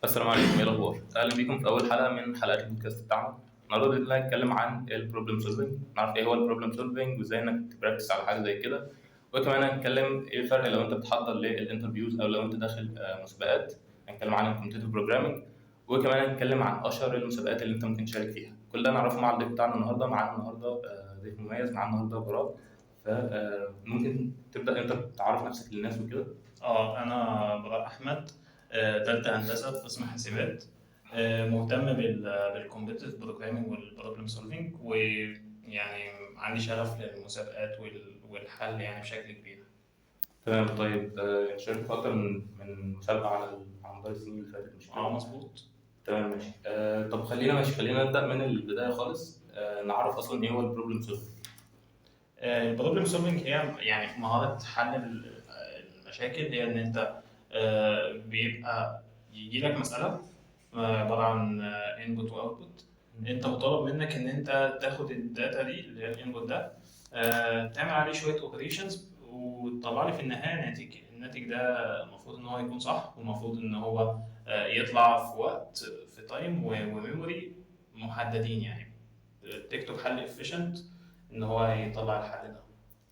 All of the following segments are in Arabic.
السلام عليكم، ايه الاخبار؟ اهلا بيكم في اول حلقه من حلقات البودكاست بتاعنا. النهارده باذن الله هنتكلم عن البروبلم سولفنج، نعرف ايه هو البروبلم سولفنج وازاي انك تبراكتس على حاجه زي كده. وكمان هنتكلم ايه الفرق لو انت بتحضر للانترفيوز او لو انت داخل مسابقات. هنتكلم عن الكومبتيتيف بروجرامنج، وكمان هنتكلم عن اشهر المسابقات اللي انت ممكن تشارك فيها. كل ده نعرفه مع الضيف بتاعنا النهارده. معانا النهارده ضيف مميز، معانا النهارده براء. فممكن تبدا انت تعرف نفسك للناس وكده. أنا براء أحمد، تالتة هندسة في قسم حاسبات. مهتم بالكومبيتيتيف بروجرامينج والبروبلم سولفينج، ويعني عندي شغف للمسابقات والحل يعني بشكل كبير. تمام. طيب شاركت في أكتر من مسابقة على مدار السنين اللي فاتت، مش كده؟ مظبوط. تمام ماشي. طب خلينا نبدأ من البداية خالص. نعرف أصلا إيه هو البروبلم سولفنج. البروبلم سولفينج هي يعني مهارة حل المشاكل. هي إن أنت بيبقى يجي لك مسألة عبارة عن انبوت واوتبوت. انت مطالب منك ان انت تاخد الداتا دي اللي هي الانبوت ده، تعمل عليه شويه اوبريشنز وتطلع لي في النهايه ناتج. الناتج ده المفروض ان هو يكون صح، والمفروض ان هو يطلع في وقت، في تايم وميموري محددين يعني. تكتب حل افيشنت ان هو يطلع الحل ده.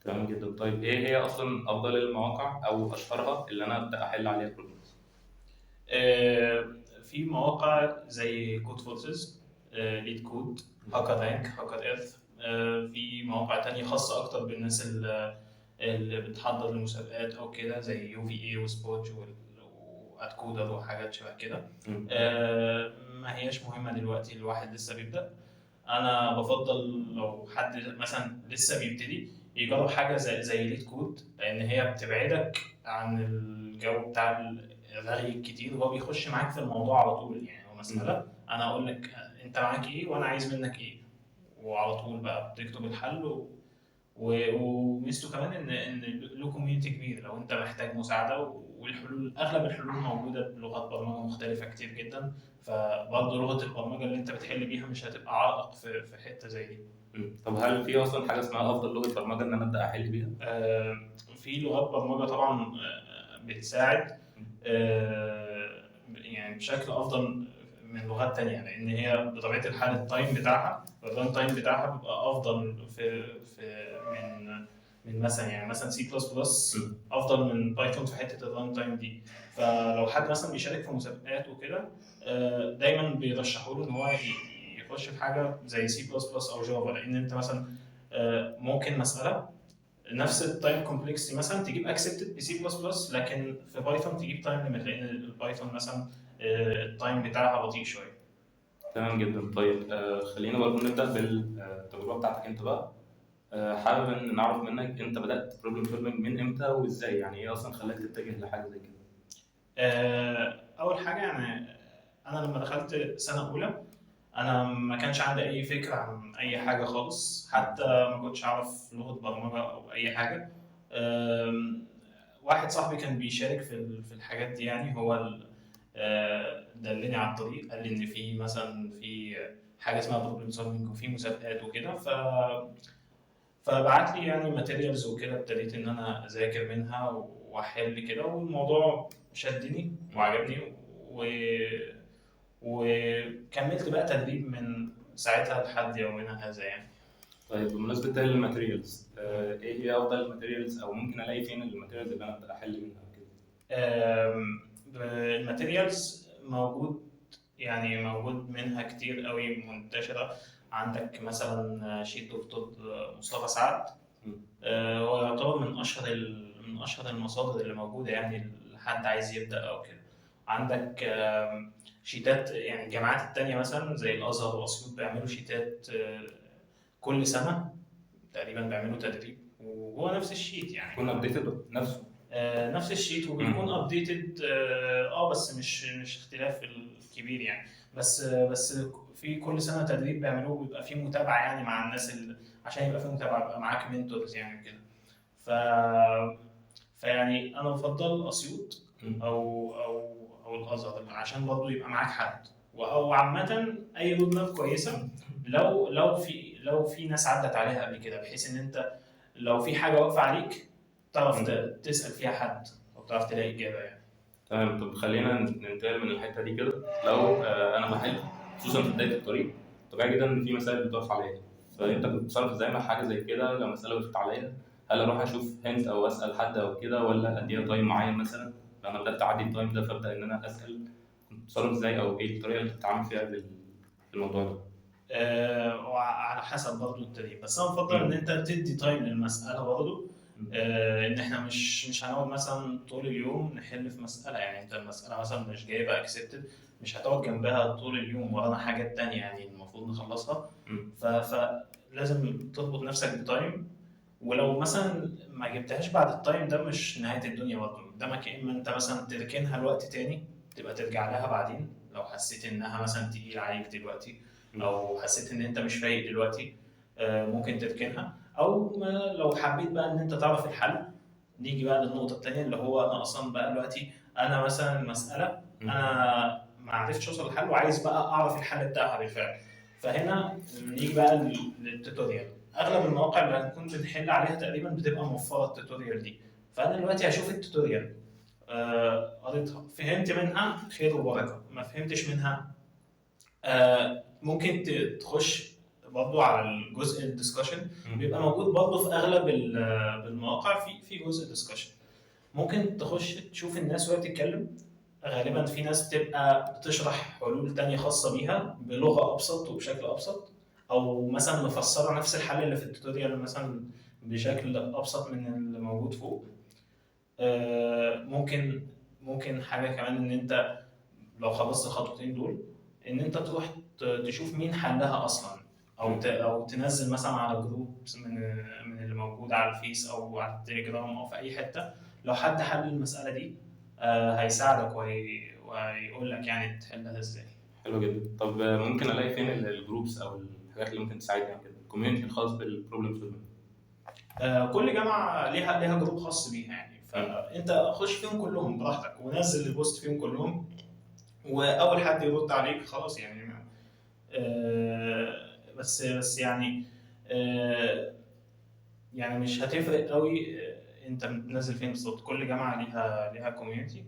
تمام جدا. طيب إيه هي أصلا أفضل المواقع أو أشهرها اللي أنا أبدأ أحل عليها بروبلمز؟ في مواقع زي كود فورسز، ليد كود، هاكر رانك، هاكر ايرث. في مواقع تانية خاصة أكتر بالناس اللي بتحضر لمسابقات أو كده، زي يو في اي وسبوتش واتكودر وحاجات شبه كده. ما هياش مهمة دلوقتي، الواحد لسه بيبدأ. أنا بفضل لو حد مثلا لسه بيبتدي يجرب حاجة زي ليد كود، لأن هي بتبعدك عن الجو بتاع الرغي الكتير، وهو بيخش معاك في الموضوع على طول. يعني هو مسألة أنا أقول لك أنت معاك إيه وأنا عايز منك إيه، وعلى طول بقى بتكتب الحل وميزته كمان ان له كوميونتي كبير لو انت محتاج مساعده، والحلول اغلب الحلول موجوده بلغات برمجه مختلفه كتير جدا. فبرضه لغه البرمجه اللي انت بتحل بيها مش هتبقى عائق في حته زي دي. طب هل في أصلا حاجة اسمها أفضل لغة برمجة إن أنا أبدأ أحل بيها؟ في لغات برمجه طبعا بتساعد يعني بشكل افضل من لغات تانية، لان هي بطبيعه الحال التايم بتاعها، الران تايم بتاعها بيبقى افضل من مثلا، يعني مثلا سي بلس بلس افضل من بايثون في حته الران تايم دي. فلو حد مثلا بيشارك في مسابقات وكده، دايما بيرشحوا له ان هو يخش في حاجه زي سي بلس بلس او جافا، لان انت مثلا ممكن مساله نفس التايم كومبلكسيتي مثلا تجيب اكسبتد بسي بلس بلس، لكن في بايثون تجيب تايم ليميت، لان البايثون مثلا التايم بتاعها بطيء شويه. تمام جدا. طيب خلينا برضه نبدأ بالتجربة بتاعتك أنت بقى. حابب إن نعرف منك أنت بدأت بروبلم سولفنج من إمتى وإزاي؟ يعني إيه أصلا خلاك تتجه لحاجة زي كده؟ اول حاجه يعني انا لما دخلت سنه اولى، انا ما كانش عندي اي فكره عن اي حاجه خالص، حتى ما كنتش اعرف لغه برمجه او اي حاجه. واحد صاحبي كان بيشارك في الحاجات دي، يعني هو دلني على الطريق، قال لي ان في مثلا في حاجه اسمها بروبلم سولفنج وفي مسابقات وكده. فبعت لي يعني ماتيريالز وكده، ابتديت ان انا اذاكر منها واحل كده، والموضوع شدني وعجبني وكملت بقى تدريب من ساعتها لحد يومنا هذا يعني. طيب بمناسبة تاني الماتيريالز، ايه هي افضل الماتيريالز او ممكن الاقي فين الماتيريالز اللي انا ابدا احل منها كده؟ الماتيريالز موجود، يعني موجود منها كتير قوي منتشرة. عندك مثلا شيت دكتور مصطفى سعد، هو يعتبر من اشهر المصادر اللي موجوده يعني لحد عايز يبدا او كده. عندك شيتات، يعني الجامعات التانية مثلا زي الازهر واسيوط بيعملوا شيتات كل سنه تقريبا، بيعملوا تدريب وهو نفس الشيت يعني. يكون ابديتد نفسه. نفس الشيت وبيكون ابديتد، بس مش اختلاف الكبير يعني. بس في كل سنه تدريب بيعملوه، بيبقى فيه متابعه يعني مع الناس عشان يبقى فيه متابعه، يبقى معاك منتورز يعني كده. ف فيعني انا بفضل اسيوط او الازهر، عشان برضه يبقى معاك حد، او عامه اي رود ماب كويسه. لو في ناس عدت عليها قبل كده، بحيث ان انت لو في حاجه واقفه عليك تعرف تسال فيها حد او تعرف تلاقي اجابه يعني. تمام. طب خلينا ننتقل من الحته دي كده. لو انا بحل خصوصا في بدايه الطريق، طبيعي جدا ان في مسائل بتقف عليا، فانت كنت بتتصرف ازاي مع حاجه زي كده لو مساله وقفت عليا؟ هل اروح اشوف هنت او اسال حد او كده، ولا اديها تايم معين مثلا؟ لو انا بدات اعدي التايم ده فابدا ان انا اسال، كنت بتتصرف ازاي او ايه الطريقه اللي بتتعامل فيها في الموضوع ده؟ وعلى حسب برضه الطريق، بس انا بفضل ان مم. انت تدي تايم للمساله برضه. مم. ان احنا مش هنقعد مثلا طول اليوم نحل في مساله. يعني انت المساله مثلا مش جايبه اكسبتد، مش هتقعد جنبها طول اليوم، ورانا حاجات تانية يعني المفروض نخلصها. مم. فلازم تربط نفسك بتايم. ولو مثلا ما جبتهاش بعد التايم ده، مش نهايه الدنيا برضه قدامك، يا اما انت مثلا تركنها لوقت تاني تبقى ترجع لها بعدين لو حسيت انها مثلا تقيل عليك دلوقتي، مم. او حسيت ان انت مش فايق دلوقتي. ممكن تركنها. او لو حبيت بقى ان انت تعرف الحل، نيجي بقى للنقطه الثانيه اللي هو انا اصلا بقى دلوقتي انا مثلا المساله مم. انا ما عرفتش اوصل للحل وعايز بقى اعرف الحل بتاعها بالفعل. فهنا نيجي بقى للتوتوريال. اغلب المواقع اللي هنكون بنحل عليها تقريبا بتبقى موفره التوتوريال دي. فانا دلوقتي هشوف التوتوريال، قريتها فهمت منها خير وبركه، ما فهمتش منها ممكن تخش برضه على الجزء الدiscussion. مم. بيبقى موجود برضه في اغلب المواقع في جزء discussion. ممكن تخش تشوف الناس وهي بتتكلم. غالبا في ناس بتبقى بتشرح حلول تانية خاصة بيها بلغة أبسط وبشكل أبسط، أو مثلا مفسرة نفس الحل اللي في التوتوريال مثلا بشكل أبسط من اللي موجود فوق. ممكن حاجة كمان إن أنت لو خلصت الخطوتين دول، ان انت تروح تشوف مين حلها اصلا، او او تنزل مثلا على جروب من اللي موجود على الفيس او على التليجرام او في اي حته. لو حد حل المساله دي هيساعدك وهيقول لك يعني تحلها ازاي. حلو جدا. طب ممكن الاقي فين الجروبس او الحاجات اللي ممكن تساعدني او كده، الكوميونتي الخاص بالبروبلم سولفنج؟ كل جامعه ليها جروب خاص بيها يعني، فانت خش فيهم كلهم براحتك ونزل البوست فيهم كلهم، واول حد يرد عليك خلاص يعني. بس يعني يعني مش هتفرق قوي انت بتنزل فين بالظبط. كل جامعه ليها كوميونتي.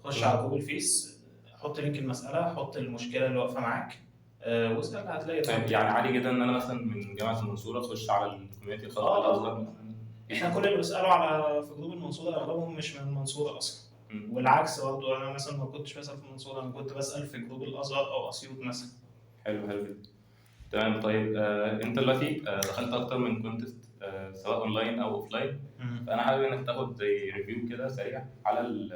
خش على جوجل فيس، حط لينك المساله، حط المشكله اللي واقفه معاك، واسال هتلاقي طيب رد. يعني عادي جدا ان انا مثلا من جامعه المنصوره اخش على الكوميونتي الخاص بالازهر اه مثلا؟ احنا كل اللي بيسالوا على في جروب المنصوره اغلبهم مش من المنصوره اصلا. مم. والعكس برضه، انا مثلا ما كنتش بسال في المنصوره، انا كنت بسال في جروب الازهر او اسيوط مثلا. حلو، حلو جدا. تمام. طيب انت دلوقتي دخلت اكتر من كونتست سواء اونلاين او اوفلاين، فانا حابب انك تاخد زي ريفيو كده سريع على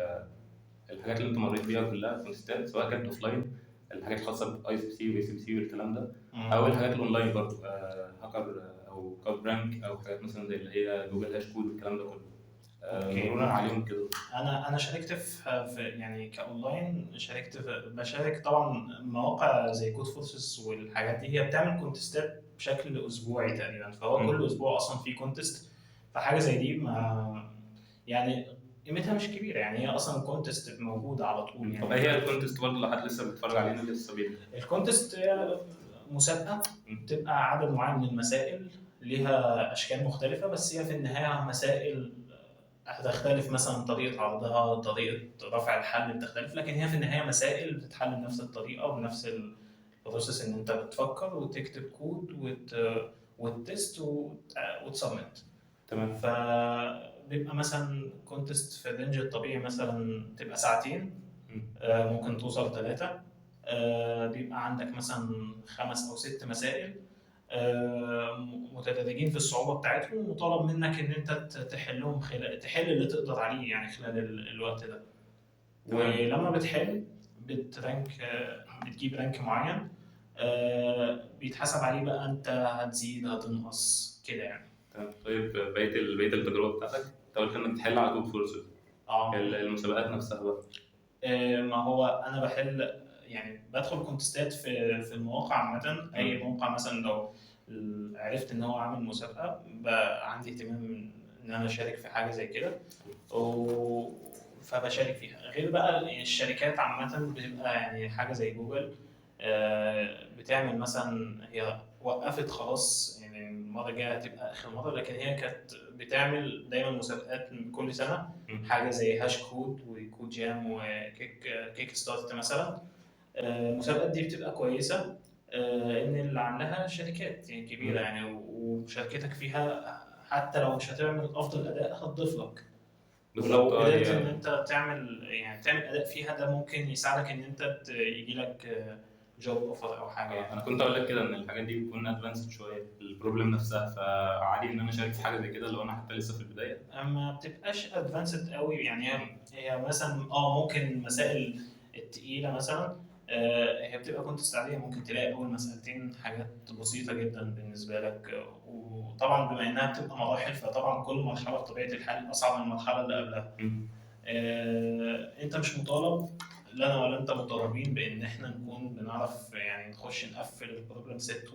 الحاجات اللي انت مريت بيها كلها في كونتستات، سواء كانت اوفلاين الحاجات الخاصه باي سي سي واي سي سي والكلام ده، او الحاجات الاونلاين برضه هاكر او كود برانك او حاجات مثلا زي اللي هي جوجل هاش كود والكلام ده كله. اوكي. مرورا عليهم كده. انا شاركت في يعني كاونلاين، بشارك طبعا مواقع زي كود فورسز والحاجات دي، هي بتعمل كونتستات بشكل اسبوعي تقريبا، فهو كل اسبوع اصلا في كونتست. فحاجه زي دي ما يعني قيمتها مش كبيره يعني، هي اصلا كونتست موجوده على طول طب يعني. ايه هي الكونتست برضه لو حد لسه بيتفرج علينا لسه بيبدا؟ الكونتست هي مسابقه بتبقى عدد معين من المسائل، ليها اشكال مختلفه، بس هي في النهايه مسائل هتختلف مثلا طريقة عرضها، طريقة رفع الحل بتختلف، لكن هي في النهاية مسائل بتتحل بنفس الطريقة وبنفس البروسيس، إن أنت بتفكر وتكتب كود وتست وتسبمت. تمام. فبيبقى مثلا كونتست في الرينج الطبيعي مثلا تبقى ساعتين، ممكن توصل 3. بيبقى عندك مثلا 5 أو 6 مسائل متدرجين في الصعوبة بتاعتهم، وطلب منك إن أنت تحلهم تحل اللي تقدر عليه يعني خلال الوقت ده. تمام. ولما بتحل بترانك، بتجيب رانك معين، بيتحسب عليه بقى أنت هتزيد هتنقص كده يعني. تمام. طيب بقيه التجربه بتاعتك انت قلت انك تحل على كود فورسز، المسابقات نفسها بقى؟ ما هو انا بحل يعني بدخل كونتستات في المواقع عامه. اي موقع مثلا لو عرفت ان هو عامل مسابقه بقى عندي اهتمام ان انا اشارك في حاجه زي كده، فبشارك فيها. غير بقى الشركات عامه بتبقى يعني حاجه زي جوجل بتعمل مثلا، هي وقفت خلاص، يعني المره الجايه هتبقى اخر مره، لكن هي كانت بتعمل دايما مسابقات من كل سنه، حاجه زي هاش كود وكود جام وكيك ستارت مثلا. المسابقات دي بتبقى كويسه، ان اللي عاملاها شركات يعني كبيره يعني، ومشاركتك فيها حتى لو مش هتعمل افضل اداء هتضيف لك. ولو بالظبط. قدرت ان انت تعمل اداء فيها، ده ممكن يساعدك ان انت يجي لك جوب اوفر او حاجه يعني. انا كنت اقول لك كده ان الحاجات دي بتكون ادفانسد شويه في البروبلم نفسها، فعادي ان انا اشارك في حاجه زي كده لو انا حتى لسه في البدايه. ما بتبقاش ادفانسد قوي يعني، هي مثلا ممكن المسائل التقيله مثلا هي بتبقى كونتست عاديه، ممكن تلاقي اول مسألتين حاجات بسيطه جدا بالنسبه لك، وطبعا بما انها بتبقى مراحل، فطبعا كل مرحله بطبيعه الحال اصعب من المرحله اللي قبلها. انت مش مطالب، لا انا ولا انت مطالبين بان احنا نكون بنعرف يعني نخش نقفل البروبلم سيت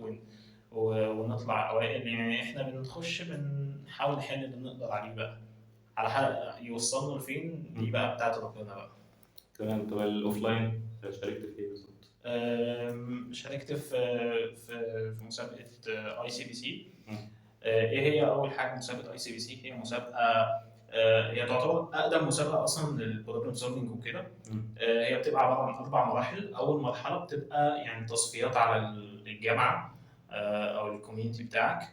ونطلع اوائل، يعني احنا بنخش بنحاول نحل اللي بنقدر عليه بقى، على حق يوصلنا لفين دي بقى بتاعت ربنا بقى. تمام. طب الاوفلاين شاركت في ايه بالظبط؟ شاركت في مسابقه اي سي بي سي. ايه هي اول حاجه مسابقه اي سي بي سي؟ هي مسابقه هي تعتبر اقدم مسابقه اصلا للبروبلم سولفنج وكده. هي بتبقى عباره عن 4 مراحل. اول مرحله بتبقى يعني تصفيات على الجامعه او الكوميونتي بتاعك.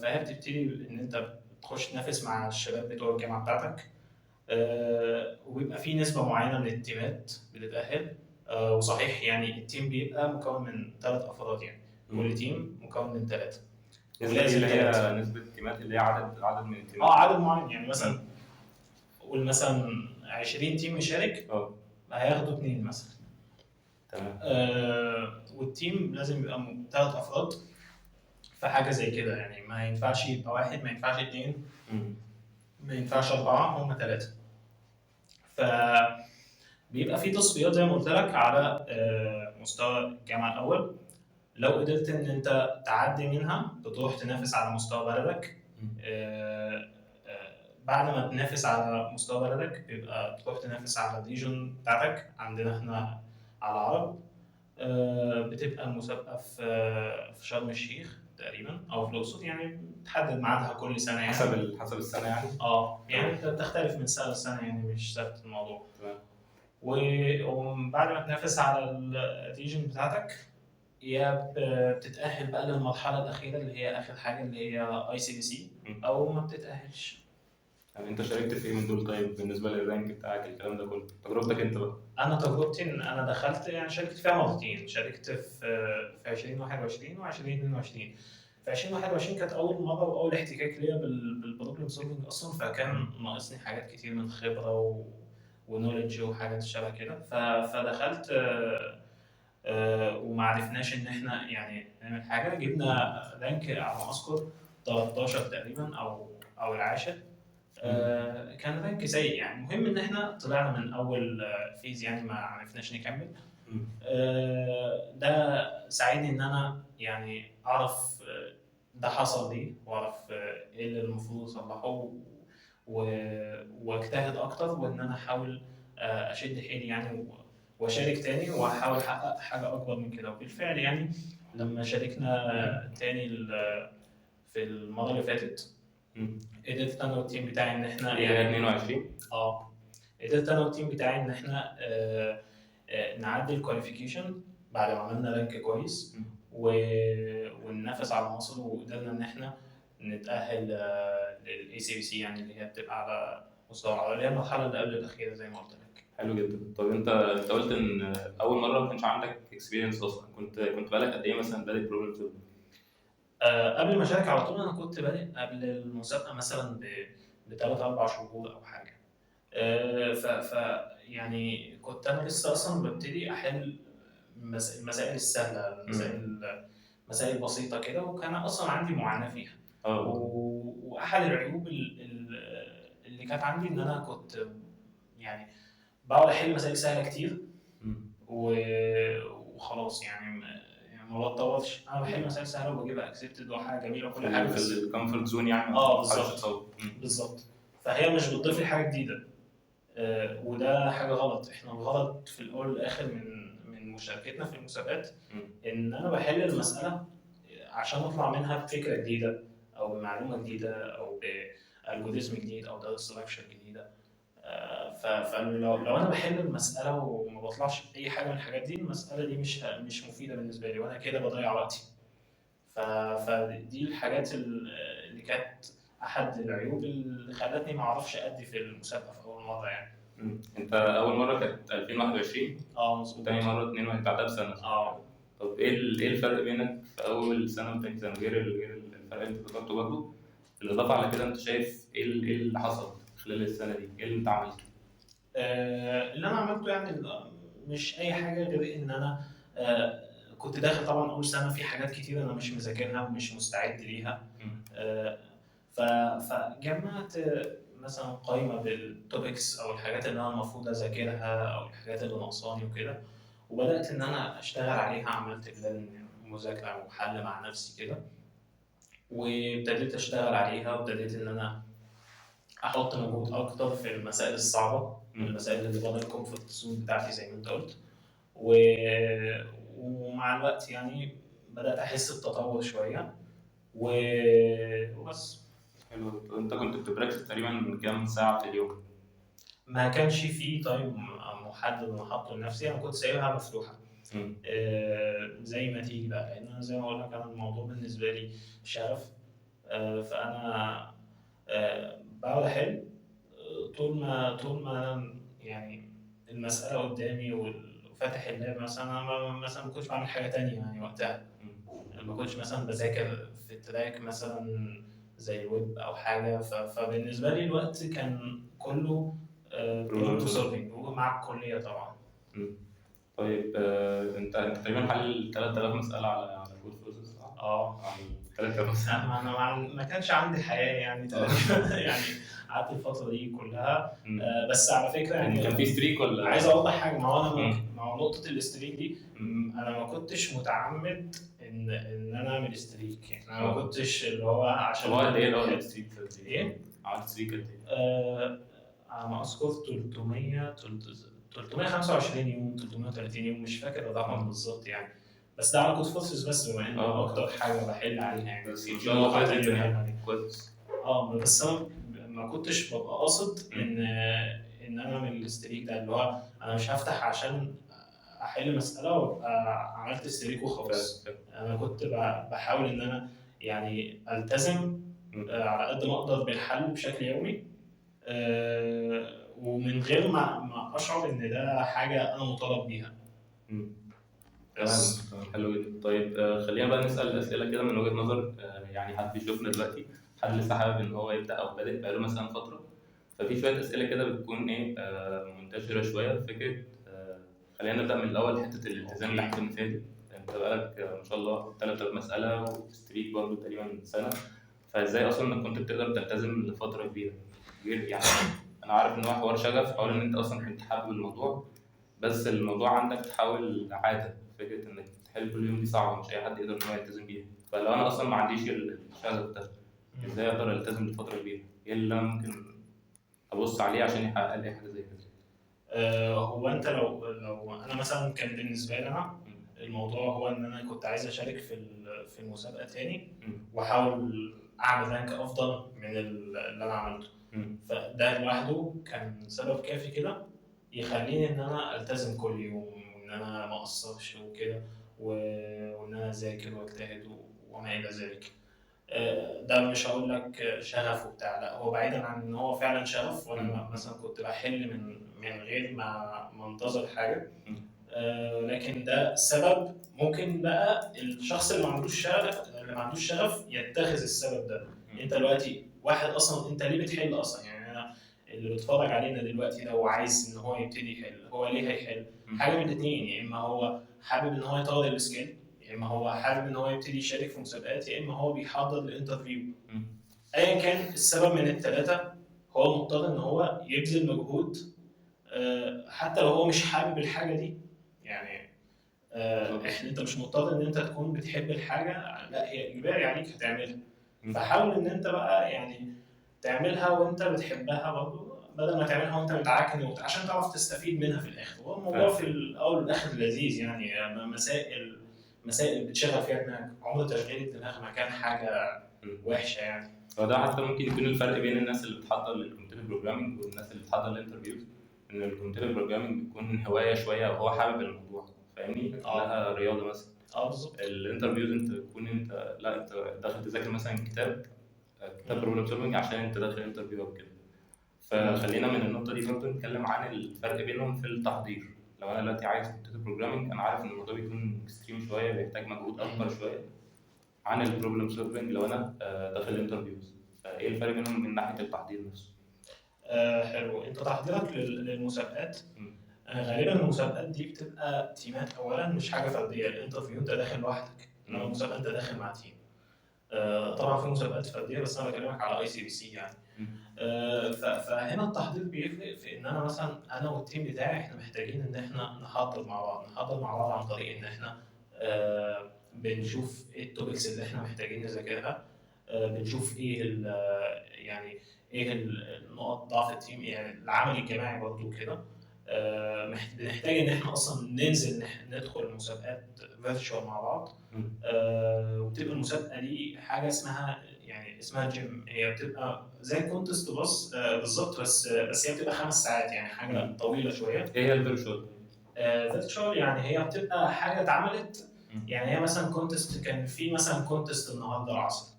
فهي بتبتدي ان انت بتخش تنافس مع الشباب بتوع الجامعه بتاعتك، وبيبقى في نسبه معينه من التيمات بتتاهل. وصحيح يعني التيم بيبقى مكون من 3 افراد يعني، كل تيم مكون من 3. ولازم اللي هي نسبه التيمات اللي هي عدد من التيمات. عدد معين يعني، مثلا قول مثلا 20 تيم مشارك، هياخدوا 2 مثلا. تمام. والتيم لازم يبقى 3 افراد في حاجه زي كده يعني، ما ينفعش يبقى 1، ما ينفعش 2، ما ينفعش 4، هم 3. فبيبقى في تصفيات زي ما قلت لك على مستوى الجامعه الاول. لو قدرت ان انت تعدي منها بتروح تنافس على مستوى بلدك. بعد ما تنافس على مستوى بلدك بيبقى تروح تنافس على الريجن بتاعتك. عندنا احنا على العرب بتبقى المسابقه في شرم الشيخ تقريبا او في الاقصر، يعني بتحدد ميعادها كل سنه يعني حسب السنه يعني. يعني بتختلف من سنه لسنه يعني، مش ثابت الموضوع. تمام. وبعد ما تنافس على الريجن بتاعتك، يا بتتأهل بقى للمرحلة الأخيرة اللي هي آخر حاجة اللي هي اي سي بي سي، أو ما بتتأهلش. يعني أنت شاركت في إيه من دول طيب بالنسبة للرانك بتاعك الكلام ده كله؟ تجربتك أنت بقى؟ أنا تجربتي إن أنا دخلت يعني شاركت فيها مرتين، شاركت في 2021 و 2022. في 2021 كانت أول مرة وأول احتكاك ليا بالبروبلم سولفنج أصلا، فكان ناقصني حاجات كتير من خبرة ونولج وحاجات شبه كده. فدخلت وما عرفناش ان احنا يعني نعمل حاجه. جبنا رانك على ما اذكر 13 تقريبا او العاشر. كان رانك سيء يعني. المهم ان احنا طلعنا من اول فيز يعني، ما عرفناش نكمل. ده ساعدني ان انا يعني اعرف ده حصل ليه، واعرف ايه اللي المفروض اصلحه، واجتهد اكتر، وان انا احاول اشد حيلي يعني، واشارك تاني واحاول احقق حاجه اكبر من كده. وبالفعل يعني لما شاركنا تاني في المره اللي فاتت، قدرت انا والتيم بتاعي ان احنا يعني 22 قدرت انا والتيم بتاعي ان احنا نعدي الكواليفيكيشن بعد ما عملنا رانك كويس، وننافس على مصر، وقدرنا ان احنا نتاهل للاي سي بي سي يعني، اللي هي بتبقى على مستوى العالم، اللي هي المرحله اللي قبل الاخيره زي ما قلت لك. حلو جدا. طب انت قلت ان اول مره ما كانش عندك اكسبيرينس اصلا، كنت بقالك قد ايه مثلا بادئ بروبلم سولفنج؟ قبل ما اشارك على طول انا كنت بادئ قبل المسابقه مثلا بثلاث 4 شهور او حاجه. ف يعني كنت انا لسه اصلا ببتدي احل المسائل السهله، مسائل بسيطه كده، وكان اصلا عندي معاناه فيها. واحد العيوب اللي كانت عندي ان انا كنت يعني بقعد احل مسائل سهله كتير وخلاص يعني ما بتطورش. انا بحل مسائل سهله وبجيبها اكسبتد وحاجه جميله وكل حاجه، في الكومفورت زون يعني. بالظبط. فهي مش بتضيف لي حاجه جديده، وده حاجه غلط. احنا الغلط في الاول والاخر من مشاركتنا في المسابقات ان انا بحل المساله عشان اطلع منها بفكره جديده او بمعلومه جديده او بالجوريزم جديد او داتا ستراكشر جديده. فلو انا بحل المساله وما بطلعش باي حاجه من الحاجات دي، المساله دي مش مفيده بالنسبه لي، وانا كده بضيع وقتي. فدي الحاجات اللي كانت احد العيوب اللي خلتني ما اعرفش ادي في المسابقه في اول مره يعني. انت اول مره كانت 2021، مظبوط. تاني مره 22 بعدها بسنه. طب ايه الفرق بينك في اول سنه وتاني سنه غير الفرق اللي انت ذكرته برضه؟ بالاضافه على كده، انت شايف ايه اللي حصل خلال السنه دي؟ ايه اللي انت عملته؟ اللي انا عملته يعني مش اي حاجه غير ان انا كنت داخل طبعا اول سنه في حاجات كتير انا مش مذاكرها ومش مستعد ليها. فجمعت مثلا قائمه بالتوبكس او الحاجات اللي انا المفروض اذاكرها او الحاجات اللي ناقصاني وكده، وبدات ان انا اشتغل عليها. عملت بلان مذاكره وحل مع نفسي كده، وابتديت اشتغل عليها، وابتديت ان انا احط مجهود اكتر في المسائل الصعبه، المسائل اللي بره الكومفورت زون بتاعتي زي ما انت قلت. ومع الوقت يعني بدات احس بتطور شويه وبس. حلو. انت كنت بتبراكتس تقريبا من كام ساعه في اليوم؟ ما كانش فيه تايم محدد انا حاطه لنفسي، انا كنت سايبها مفتوحه زي ما تيجي بقى، لان انا زي ما اقول لك انا الموضوع بالنسبه لي شغف. فانا بقعد احل طول ما يعني المساله قدامي وفاتح اللاب. مثلا انا مثلا ما كنتش بعمل حاجه تانية يعني وقتها، ما كنتش مثلا بذاكر في تراك مثلا زي الويب او حاجه. فبالنسبه لي الوقت كان كله بروبلم سولفنج مع الكليه طبعا. طيب انت تقريبا حل 3000 مساله على كود فورسز، صح؟ 3000 مساله. ما كانش عندي حياه يعني تقريبا يعني قعدت الفتره دي كلها. بس على فكره يعني كان في ستريك ولا؟ عايز اوضح حاجه. ما هو نقطه الاستريك دي، انا ما كنتش متعمد ان انا اعمل ستريك يعني. انا ما كنتش اللي هو عشان هو قد ايه الاول ستريك؟ ايه عملت ستريك قد ايه؟ انا اذكر 325 يوم 330 يوم، مش فاكر الرقم بالظبط يعني. بس ده على كود فورسز بس، بما انه اكتر حاجه بحل عليها يعني. بس ان شاء الله كويس جدا يعني، كويس. بس انا ما كنتش ببقى قاصد ان انا اعمل الستريك ده، اللي هو انا مش هفتح عشان احل مساله وابقى عملت ستريك وخلاص. انا كنت بحاول ان انا يعني التزم على قد ما اقدر بالحل بشكل يومي، ومن غير ما اشعر ان ده حاجه انا مطالب بيها. بس حلو جدا. طيب خلينا بقى نسال اسئله كده من وجهه نظر يعني حد بيشوفنا دلوقتي، حد لسه حابب ان هو يبدا او بادئ بقاله مثلا فتره. ففي شويه اسئله كده بتكون ايه منتشره شويه. فكره خلينا نبدا من الاول، حته الالتزام اللي احنا فيها دي. انت بقالك ما شاء الله 3000 مساله وستريك برضه تقريبا سنه، فازاي اصلا انك كنت بتقدر تلتزم لفتره كبيره؟ يعني انا عارف ان هو حوار شغف، حوار ان انت اصلا كنت حابب الموضوع، بس الموضوع عندك تحول عاده. فكره انك تحل كل يوم دي صعبه، مش اي حد يقدر ان هو يلتزم بيها. فلو انا اصلا ما عنديش الشغف ده، ازاي اقدر التزم لفتره كبيره؟ ايه اللي انا ممكن ابص عليه عشان يحقق لي حاجه زي كده؟ هو انت لو انا مثلا كان بالنسبه لي انا الموضوع هو ان انا كنت عايز اشارك في المسابقه تاني، واحاول اعمل رانك افضل من اللي انا عملته. فده لوحده كان سبب كافي كده يخليني ان انا التزم كل يوم، وان انا ما اقصرش وكده، وان انا اذاكر واجتهد وما الى ذلك. ده مش هقول لك شغف وبتاع، لا هو بعيدا عن ان هو فعلا شغف. وانا مثلا كنت بحل من غير ما انتظر حاجه، لكن ده سبب ممكن بقى الشخص اللي ما عندوش شغف يتخذ السبب ده. انت دلوقتي واحد اصلا، انت ليه بتحل اصلا يعني؟ انا اللي بيتفرج علينا دلوقتي لو عايز ان هو يبتدي يحل، هو ليه هيحل؟ حاجه من الاثنين، يا اما هو حابب ان هو يطور السكيل، يا اما هو حابب ان هو يبتدي يشارك في مسابقات، يا اما هو بيحضر للانترفيو. ايا كان السبب من الثلاثه، هو مضطر ان هو يبذل مجهود حتى لو هو مش حابب الحاجه دي يعني. انت مش مضطر ان انت تكون بتحب الحاجه، لا هي اجباري عليك هتعملها. فحاول ان انت بقى يعني تعملها وانت بتحبها برضه، بدل ما تعملها وانت متعكن عشان تعرف تستفيد منها في الاخر. هو الموضوع في الاول والاخر لذيذ يعني. مسائل مسائل بتشغل فيها دماغك. عمر تشغيل الدماغ ما كان حاجه وحشه يعني. فده حتى ممكن يكون الفرق بين الناس اللي بتحضر للكمبيوتر بروجرامنج والناس اللي بتحضر للانترفيوز، ان الكمبيوتر بروجرامنج بيكون هوايه شويه وهو حابب الموضوع، فاهمني؟ لها رياضه مثلا. بالظبط. الانترفيوز انت تكون انت لا انت داخل تذاكر مثلا كتاب بروبلم سولفنج عشان انت داخل انترفيو او كده. فخلينا من النقطه دي برضه نتكلم عن الفرق بينهم في التحضير. لو انا دلوقتي عايز كمبيوتر بروجرامنج، انا عارف ان الموضوع بيكون اكستريم شويه، بيحتاج مجهود اكبر شويه عن البروبلم سولفنج لو انا داخل انترفيوز. فايه الفرق بينهم من ناحيه التحضير نفسه؟ حلو. انت تحضيرك للمسابقات، غالبا المسابقات دي بتبقى تيمات اولا، مش حاجه فرديه. الانترفيو انت داخل لوحدك، انما المسابقه انت داخل مع تيم. طبعا في مسابقات فرديه، بس انا بكلمك على ICBC يعني. فهنا التحضير بيفرق في ان انا مثلا انا والتيم بتاعي احنا محتاجين ان احنا نحضر مع بعض عن طريق ان احنا بنشوف ايه التوبكس اللي احنا محتاجين نذاكرها، بنشوف ايه يعني ايه النقط ضعف التيم، يعني العمل الجماعي برضه كده. بنحتاج ان احنا اصلا ننزل ندخل المسابقات فيرتشوال مع بعض. وبتبقى المسابقه دي حاجه اسمها جيم. هي بتبقى زي كونتست بس بالظبط، بس هي بتبقى 5 ساعات، يعني حاجه طويله شويه. ايه هي الفيرتشوال؟ فيرتشوال يعني هي بتبقى حاجه اتعملت. يعني هي مثلا كونتست، كان في مثلا كونتست النهارده العصر.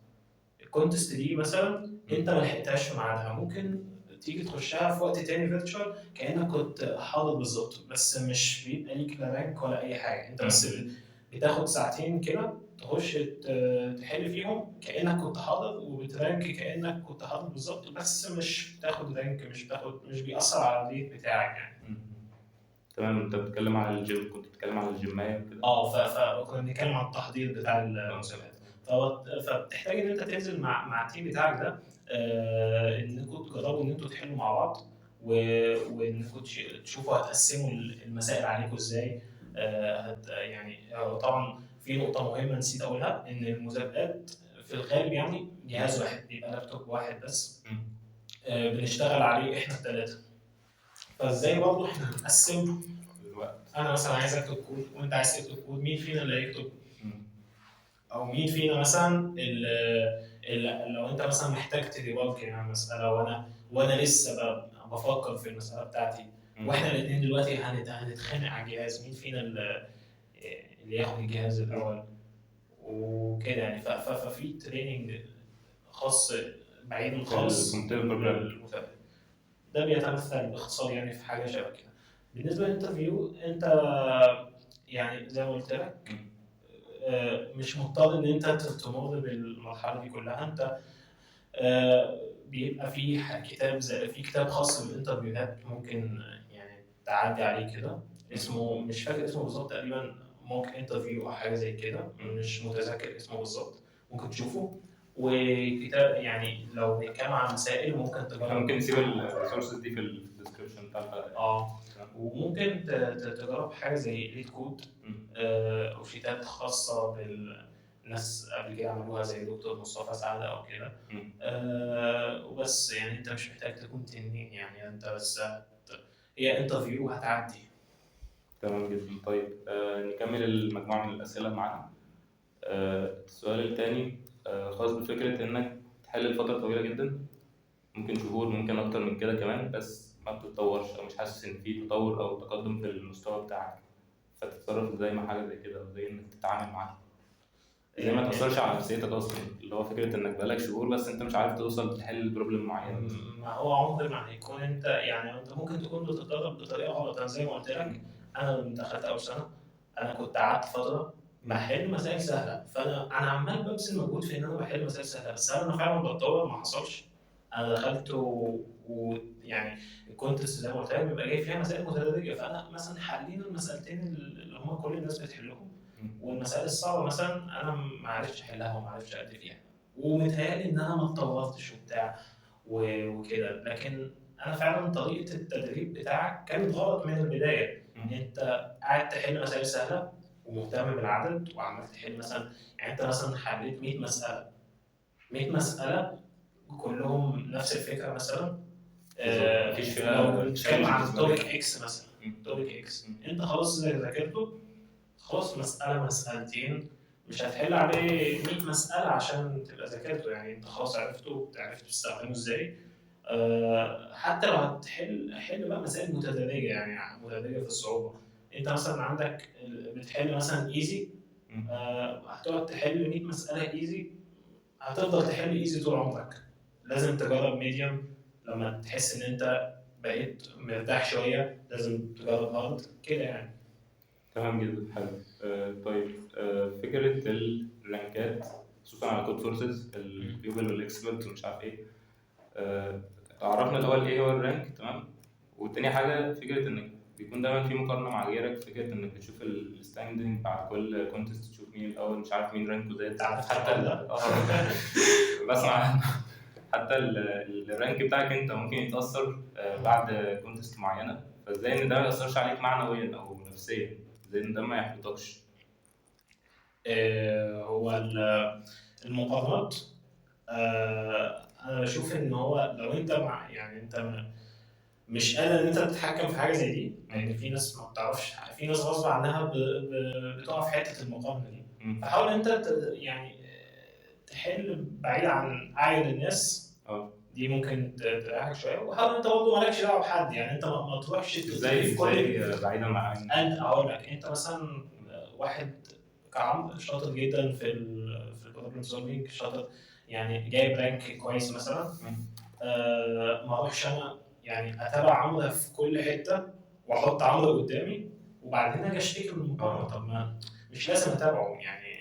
الكونتست دي مثلا انت ما لحقتهاش في ميعادها، ممكن تيجي تخشها في وقت تاني فيرتشوال كانك كنت حاضر بالظبط، بس مش بيبقى ليك لا رانك ولا اي حاجه. انت بس بتاخد ساعتين كده تخش تحل فيهم كانك كنت حاضر، وبترانك كانك كنت حاضر بالظبط، بس مش بتاخد رانك، مش بيأثر على الريت بتاعك يعني. تمام. انت بتتكلم على الجيم، كنت بتتكلم على الجيمايه وكده. فكنا بنتكلم عن التحضير بتاع المسابقات. فبتحتاج ان انت تنزل مع التيم بتاعك ده، انكم تجربوا ان انتوا تحلوا مع بعض، وانكم تشوفوا هتقسموا المسائل عليكم ازاي. يعني طبعا في نقطه مهمه نسيت اقولها، ان المسابقات في الغالب يعني جهاز واحد، بيبقى لابتوب واحد بس بنشتغل عليه احنا الثلاثه. فازاي برضه احنا هنقسم الوقت؟ انا مثلا عايز اكتب كود وانت عايز تكتب كود، مين فينا اللي هيكتب؟ او مين فينا مثلا لو انت مثلا محتاج تديباج يعني مساله، وانا لسه بفكر في المساله بتاعتي، واحنا الاثنين دلوقتي هنتخانق على الجهاز، مين فينا اللي ياخد الجهاز الاول وكده يعني. ففي تريننج خاص بعيد خالص للمسابقه. ده بيتمثل باختصار يعني في حاجه شبه كده. بالنسبه للانترفيو، انت يعني زي ما قلت لك مش مضطر ان انت تمر بالمرحله دي كلها. انت بيبقى في كتاب خاص بالانترفيوهات، ممكن يعني تعدي عليه كده. اسمه مش فاكر اسمه بالظبط، تقريبا موك انترفيو او حاجه زي كده، مش متذكر اسمه بالظبط، ممكن تشوفه. وكتاب يعني لو بنتكلم عن مسائل ممكن تجرب، ممكن نسيب الريسورسز دي في الديسكربشن بتاع الحلقه. وممكن تجرب حاجه زي ليد كود او شيتات خاصه بالناس قبل كده عملوها زي دكتور مصطفى سعد او كده. وبس يعني انت مش محتاج تكون تنين، يعني انت بس هي انترفيو هتعدي. تمام جدا. طيب نكمل المجموعه من الاسئله معانا. السؤال الثاني خاص بفكره انك تحل لفتره طويله جدا، ممكن شهور، ممكن اكتر من كده كمان، بس ما بتتطورش او مش حاسس ان في تطور او تقدم في المستوى بتاعك. فتتصرف ازاي مع حاجه زي كده، وازاي انك تتعامل معاها؟ ازاي ما تاثرش على نفسيتك اصلا، اللي هو فكره انك بقالك شهور بس انت مش عارف توصل تحل بروبلم معين. ما هو عمر ما هيكون انت يعني، انت ممكن تكون بتتدرب بطريقه غلط. انا زي ما قلت لك، انا لما دخلت اول سنه انا كنت قعدت فتره بحل مسائل سهله، فانا عمال ببذل مجهود في ان انا بحل مسائل سهله، بس هل انا فعلا بتطور؟ ما حصلش. انا دخلت ويعني الكونتست زي ما قلت لك بيبقى جاي فيها مسائل متدرجه، فانا مثلا حلينا المسالتين اللي هم كل الناس بتحلهم، والمسائل الصعبه مثلا انا ما عرفتش احلها وما عرفتش ادي فيها، ومتهيألي ان انا ما اتطورتش وبتاع وكده. لكن انا فعلا طريقه التدريب بتاعك كانت غلط من البدايه. انت قاعد تحل مسائل سهله ومهتم بالعدد وعمال تحل مثلا، يعني انت مثلا حليت 100 مساله، 100 مساله كلهم نفس الفكره مثلا. مفيش لو فيها بنتكلم عن توبيك اكس مثلا، توبيك اكس انت خلاص ذاكرته، خلاص مسألة مسألتين مش هتحل عليه 100 مسألة عشان تبقى ذاكرته، يعني انت خلاص عرفته، عرفت تستخدمه ازاي. حتى لو حل بقى مسائل متدرجة، يعني متدرجة في الصعوبة. انت مثلا عندك بتحل مثلا ايزي، هتقعد تحل 100 مسألة ايزي، هتفضل تحل ايزي طول عمرك. لازم تجرب ميديوم، لما تحس ان انت بقيت مرتاح شوية لازم تجرب هارد كده يعني. تمام جدا، حلو. طيب، فكرة الرانكات خصوصا على كود فورسز، البيوبل والاكسبرت ومش عارف ايه. آه، عرفنا الأول ايه هو الرانك، تمام. والتاني حاجة فكرة انك بيكون دايما في مقارنة مع غيرك، فكرة انك بتشوف الستاندنج بعد كل كونتست، تشوف مين الأول، مش عارف مين رانكه زاد. عارف حتى الحوار ده؟ بسمع عنه. حتى الرانك بتاعك انت ممكن يتأثر بعد كونتست معينة، فازاي ان ده ما يأثرش عليك معنويا أو نفسيا، ازاي ان ده ما يحبطكش. هو المقارنات، انا بشوف ان هو لو انت يعني انت مش قادر ان انت تتحكم في حاجه زي دي، لان في ناس ما بتعرفش، في ناس غصب عنها بتقع في حته المقارنه دي. فحاول انت يعني تحل بعيد عن اعين الناس، دي ممكن تريحك شويه. وحاول انت برضه مالكش دعوه بحد، يعني انت ما تروحش ازاي بعيدا عن انت اقول لك، انت مثلا واحد كعمرو شاطر جدا في البروبلم سولفنج، شاطر يعني جايب رانك كويس مثلا، ما اروحش انا يعني اتابع عمرو في كل حته واحط عمرو قدامي وبعدين اجي اشتكي من المقارنه. طب ما مش لازم اتابعه يعني،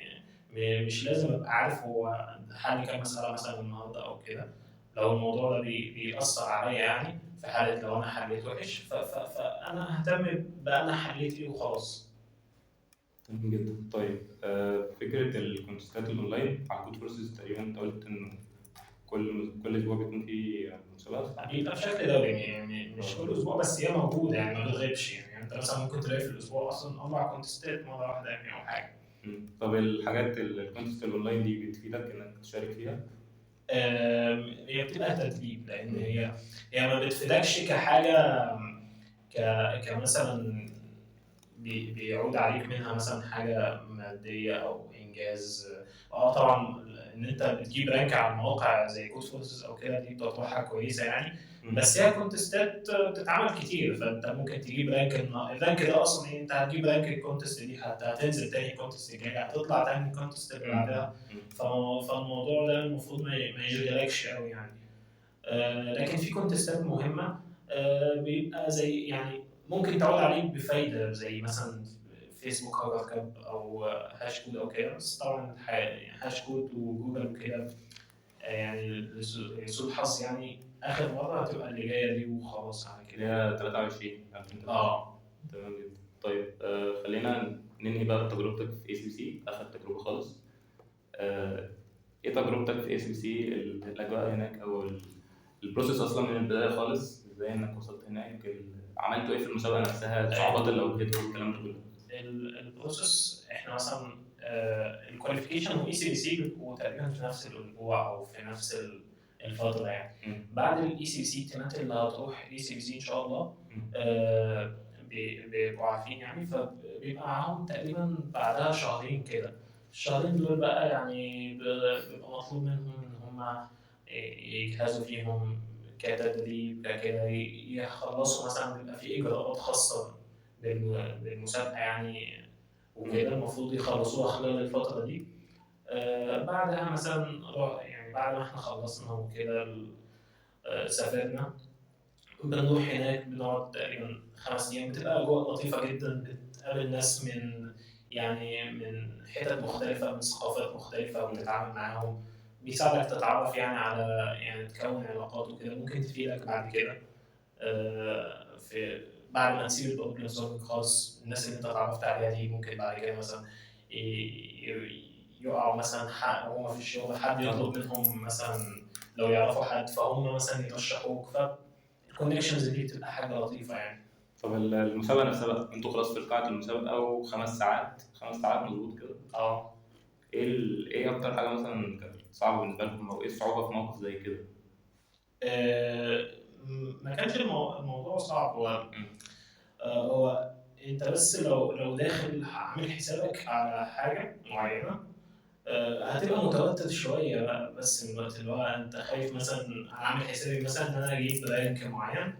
مش لازم ابقى عارف هو حل كام مساله مثلا النهارده او كده. لو الموضوع ده بيأثر عليا يعني، في حاله لو انا حليت وحش فانا ههتم بانا حليت ايه وخلاص. تمام جدا. طيب، فكرة الكونتستات الأونلاين على كود فورسز، تقريبا أنت قلت إنه كل أسبوع بيكون في مسابقات. بيبقى بشكل دوري يعني، مش كل اسبوع بس هي موجوده يعني، ما بتغيبش يعني. انت مثلا ممكن تلاقي في الاسبوع اصلا 4 كونتستات مره واحده يعني او حاجه. طب الحاجات الكونتست الأونلاين دي بتفيدك إنك تشارك فيها؟ هي بتبقى تدريب، لان هي ما بتفيدكش كحاجه كمثلا بيعود عليك منها مثلا حاجه ماديه او انجاز. طبعا ان انت بتجيب رانك على المواقع زي كود فورسز او كده، دي بتبقى حاجه كويسه يعني. بس هي كونتستات بتتعمل كتير، فانت ممكن تجيب رانك الرانك ده اصلا انت هتجيب رانك الكونتست دي، هتنزل تاني كونتست الجاي، هتطلع تاني الكونتست اللي بعدها. فالموضوع ده المفروض ما يشغلكش قوي يعني. لكن في كونتستات مهمه، بيبقى زي يعني ممكن تعود عليك بفايده، زي مثلا فيسبوك هاكر كاب او هاش كود او كده. بس طبعا هاش كود وجوجل وكده يعني لسوء الحظ يعني اخر مره هتبقى اللي جايه دي وخلاص على اللي كده. هي 23. اه تمام جدا. طيب، خلينا ننهي بقى تجربتك في اي سي سي، اخر تجربه خالص. ايه تجربتك في اي سي سي، الاجواء هناك او البروسيس اصلا من البدايه خالص، ازاي انك وصلت هناك، عملتوا ايه في المسابقه نفسها، الصعوبات اللي واجهتوا والكلام ده كله. البروسيس احنا مثلا الكواليفيكيشن واي سي بي سي بيبقوا تقريبا في نفس الاسبوع او في نفس الفتره يعني. بعد الاي سي بي سي التيمات اللي هتروح اي سي بي سي ان شاء الله بيبقوا عارفين يعني، فبيبقى معاهم تقريبا بعدها شهرين كده. الشهرين دول بقى يعني بيبقى مطلوب منهم ان هم يجهزوا فيهم كتدريب كده، يخلصوا مثلا، بيبقى في اجراءات خاصه بالمسابقه يعني وكده، المفروض يخلصوها خلال الفتره دي. بعدها مثلا يعني بعد ما احنا خلصنا وكده سافرنا، بنروح هناك بنقعد تقريبا 5 ايام. بتبقى اجواء لطيفه جدا، بتقابل ناس من يعني من حتت مختلفه، من ثقافات مختلفه، وبتتعامل معاهم. بيساعدك تتعرف يعني على يعني تكون علاقات وكده، ممكن تفيدك بعد كده. في بعد ما تسيب البروبلم سولفنج خالص، الناس اللي انت اتعرفت عليها دي ممكن بعد كده مثلا يقعوا مثلا هم في الشغل، حد يطلب منهم مثلا لو يعرفوا حد فهم مثلا يرشحوك. فالكونكشنز دي بتبقى حاجه لطيفه يعني. طب المسابقه نفسها بقى، انتوا خلاص في قاعه المسابقه و5 ساعات مظبوط كده. ايه اكتر حاجه مثلا كانت صعبه بالنسبه لكم، او ايه الصعوبه في موقف زي كده؟ ما كانش الموضوع صعب. هو انت بس لو داخل عامل حسابك على حاجه معينه، هتبقى متوتر شويه بقى، بس من الوقت اللي هو انت خايف مثلا. انا عامل حسابي مثلا ان انا اجيب رانك معين،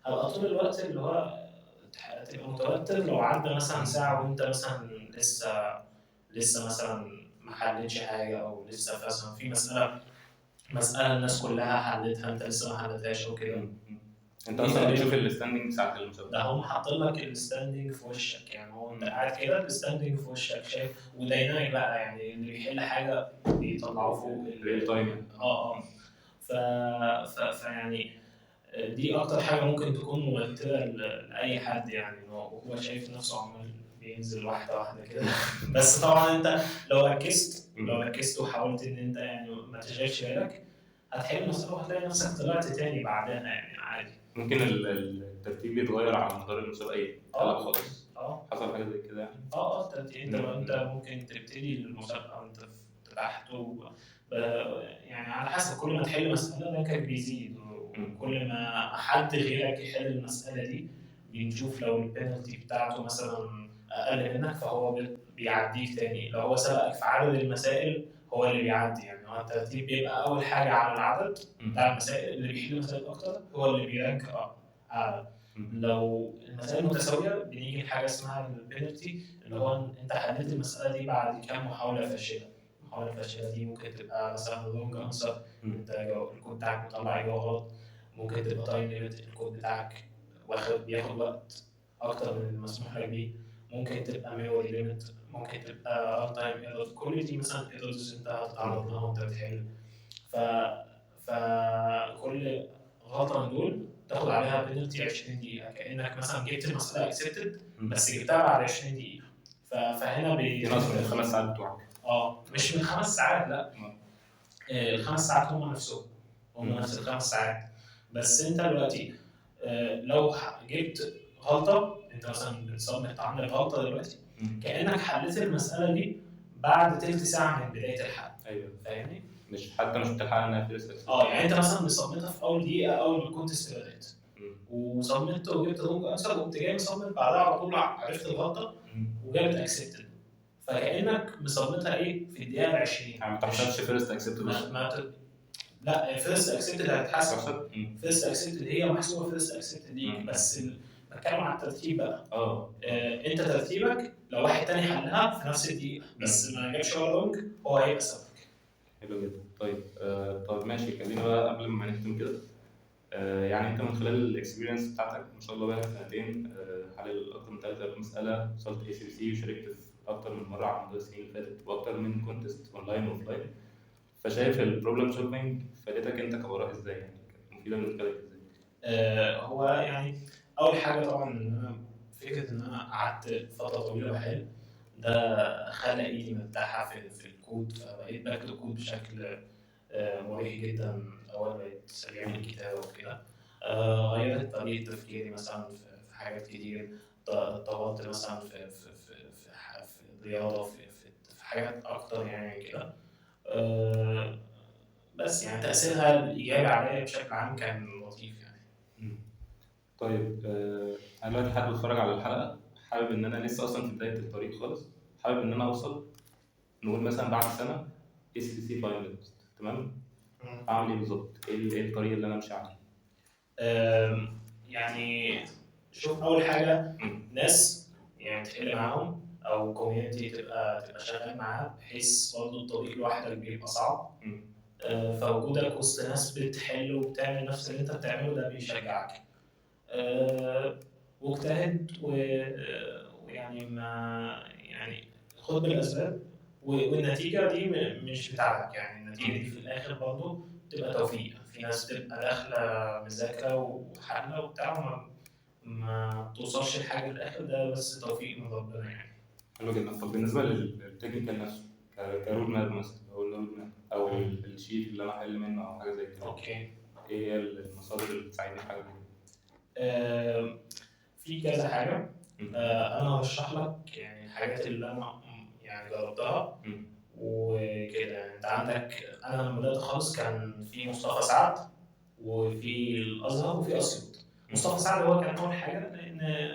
هبقى طول الوقت اللي هو هتبقى متوتر لو عدى مثلا ساعه وانت مثلا لسه مثلا ما حلتش حاجه، او لسه مثلا في مساله الناس كلها حلتها انت لسه ما حلتهاش او كده. انت دي اصلا بتشوف تقريبا الستاندنج بتاعت المسابقه. ده هم حاطين لك الستاندنج في وشك، يعني هو انت قاعد كده الستاندنج في وشك شايف، ودايناميك بقى، يعني اللي بيحل حاجه بيطلعوه فوق ريل تايم يعني. ف... يعني دي اكتر حاجه ممكن تكون ممثله لاي حد، يعني هو شايف نفسه عمال بينزل واحده واحده كده. بس طبعا انت لو ركزت وحاولت ان انت يعني ما تشغلش بالك، هتحل مسألة وهتلاقي نفسك طلعت تاني بعدها يعني عادي. ممكن الترتيب يتغير على مدار المسابقه ايه؟ لا خالص. حصل حاجه زي كده يعني؟ الترتيب انت ممكن تبتدي المسابقه وانت تحت يعني على حسب، كل ما تحل مسألة رانكك بيزيد، وكل ما حد غيرك يحل المسألة دي بنشوف لو البينالتي بتاعته مثلا أقل منك فهو بيعديك تاني، لو هو سبقك في عدد المسائل هو اللي بيعدي. يعني هو الترتيب بيبقى أول حاجة على العدد بتاع المسائل، اللي بيحل مسائل أكتر هو اللي بيرانك أعلى. لو المسائل متساوية بنيجي لحاجة اسمها البينالتي، اللي هو أنت حليت المسألة دي بعد كام محاولة فاشلة. المحاولة الفاشلة دي ممكن تبقى مثلا رونج أنسر، أنت الكود بتاعك مطلع إجابة غلط. ممكن تبقى تايم ليميت، الكود بتاعك بياخد وقت أكتر من المسموح لك بيه. ممكن تبقى ميموري ليميت، ممكن تبقى ران تايم ايرور. كل دي مثلا ايرورز أنت هتتعرض لها وأنت بتحل. ف فكل غلطة من دول تاخد عليها بينالتي 20 دقيقة، كأنك مثلا جبت المسألة اكسبتد بس جبتها بعد 20 دقيقة. فهنا ناقص من ال5 ساعات بتوعك. مش من 5 ساعات، لا. ال5 ساعات هم نفسهم، هم نفس ال5 ساعات. بس انت دلوقتي لو جبت غلطة، انت مثلا بتصمم عندك غلطة دلوقتي، كأنك حليت المسألة دي بعد تلت ساعة من بداية الحل. ايوه فاهمني؟ مش بتلحق انها ترسل. يعني انت مثلا مصمتها في اول دقيقة اول ما الكونتست بدأت، وصممت وجبت رونج انسر، وقمت جاي مصمم بعدها على طول عرفت الغلطة وجابت اكسبتد. فكأنك مصمتها ايه في الدقيقة ال 20. يعني ما تحسبش فيرست اكسبتد. لا، الفيرست اكسبتد هتتحسب. فيرست اكسبتد هي محسوبه فيرست اكسبتد ليك، بس بتكلم على الترتيب بقى. انت ترتيبك لو واحد تاني حلها في نفس الدقيقه بس ما جابش ولا رونج، هو هيبقى سبك. حلو جدا. طيب طب ماشي، خلينا بقى قبل ما نختم كده. يعني انت من خلال الاكسبيرينس بتاعتك ما شاء الله بقى سنتين حلل اكتر من 3000 مساله، وصلت ACC وشاركت في اكتر من مره على مدار السنين اللي فاتت واكتر من كونتست اونلاين واوفلاين. فشايف البروبلم سولفنج فادتك انت كبراء ازاي؟ يعني مفيده بالنسبه لك ازاي؟ هو يعني اول حاجه طبعا فكره ان انا قعدت فتره طويله بحل، ده خلى ايدي مرتاحه في الكود، فبقيت بكتب كود بشكل مريح جدا. اول بقيت سريع في الكتابه وكده. غيرت طريقه تفكيري مثلا في حاجات كتير. طورت مثلا في الرياضه، في حاجات اكتر يعني كده. بس يعني تاثيرها الايجابي عليا بشكل عام كان لطيف يعني. طيب انا دلوقتي حابب اتفرج على الحلقه، حابب ان انا لسه اصلا في بدايه الطريق خالص، حابب ان انا اوصل نقول مثلا بعد سنه ACC فاينلست، تمام؟ اعمل ايه بالظبط؟ ايه الطريق اللي انا امشي عليه؟ يعني شوف اول حاجه ناس يعني تحل معاهم، او كوميونتي تبقى شغال معاها، بحيث برضه الطريق لوحدك بيبقى صعب. فوجودك وسط ناس بتحل وبتعمل نفس اللي انت بتعمله ده بيشجعك. واجتهد ويعني ما يعني خد بالاسباب، والنتيجه دي مش بتاعتك، يعني النتيجه دي في الاخر برضه تبقى توفيق. في ناس بتبقى داخله مذاكره وحله وبتاع ما توصلش لحاجه في الاخر، ده بس توفيق من ربنا يعني. حلو جدا. طب بالنسبه للتكنيكال نفسه كرود ماب مثلا، او الرود ماب او الشيت اللي انا احل منه او حاجه زي كده، اوكي، ايه هي المصادر اللي بتساعدني في حاجه زي كده؟ في كذا حاجه. انا هرشح لك يعني الحاجات اللي انا يعني جربتها وكده. يعني انت عندك، انا لما بدات خالص كان في مصطفى سعد وفي الازهر وفي اسيوط. مصطفى سعد هو كان اول حاجه، لان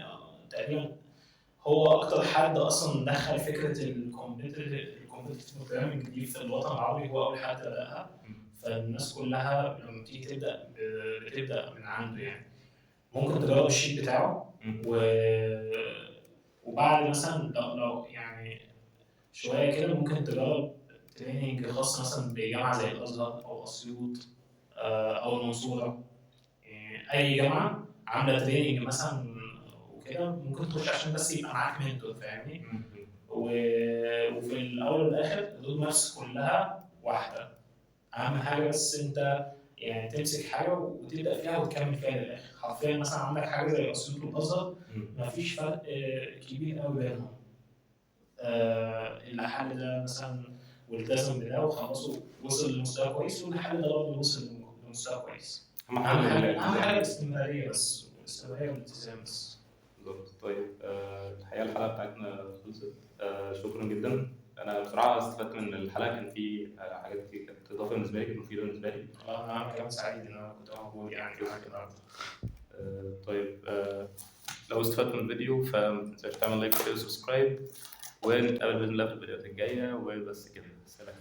تقريبا هو اكتر حد اصلا دخل فكره الكومبيتيتيف بروجرامنج دي في الوطن العربي، هو اول حد بداها. فالناس كلها لما بتيجي تبدا بتبدا من عنده يعني. ممكن تجرب الشيت بتاعه وبعد مثلا لو يعني شويه كده ممكن تجرب تريننج خاص مثلا بجامعه زي الازهر او اسيوط او المنصوره. يعني اي جامعه عامله تريننج مثلا وكده ممكن تخش عشان بس يبقى معاك منتور، فاهمني؟ وفي الاول والاخر الرود مابس كلها واحده. اهم حاجه بس انت يعني تمسك حاجه وتبدا فيها وتكمل فيها للاخر. حرفيا مثلا عندك حاجه زي اسيوط والازهر مفيش فرق كبير قوي بينهم. اللي حل ده مثلا والتزم بده وخلصوا وصل لمستوى كويس، واللي حل ده برضه وصل لمستوى كويس. اهم اهم حاجه حاجه الاستمراريه بس، والاستمراريه والالتزام بس. بالظبط. طيب الحقيقة الحلقة بتاعتنا خلصت. شكرا جدا. أنا بصراحة استفدت من الحلقة، كان في حاجات كتير كانت إضافة بالنسبة لي، كانت مفيدة بالنسبة لي. انا كمان سعيد ان انا كنت موجود يعني معاك النهارده. طيب لو استفدت من الفيديو فما تنساش تعمل لايك وسبسكرايب، ونتقابل بإذن الله في الفيديوهات الجاية. وبس كده، سلام.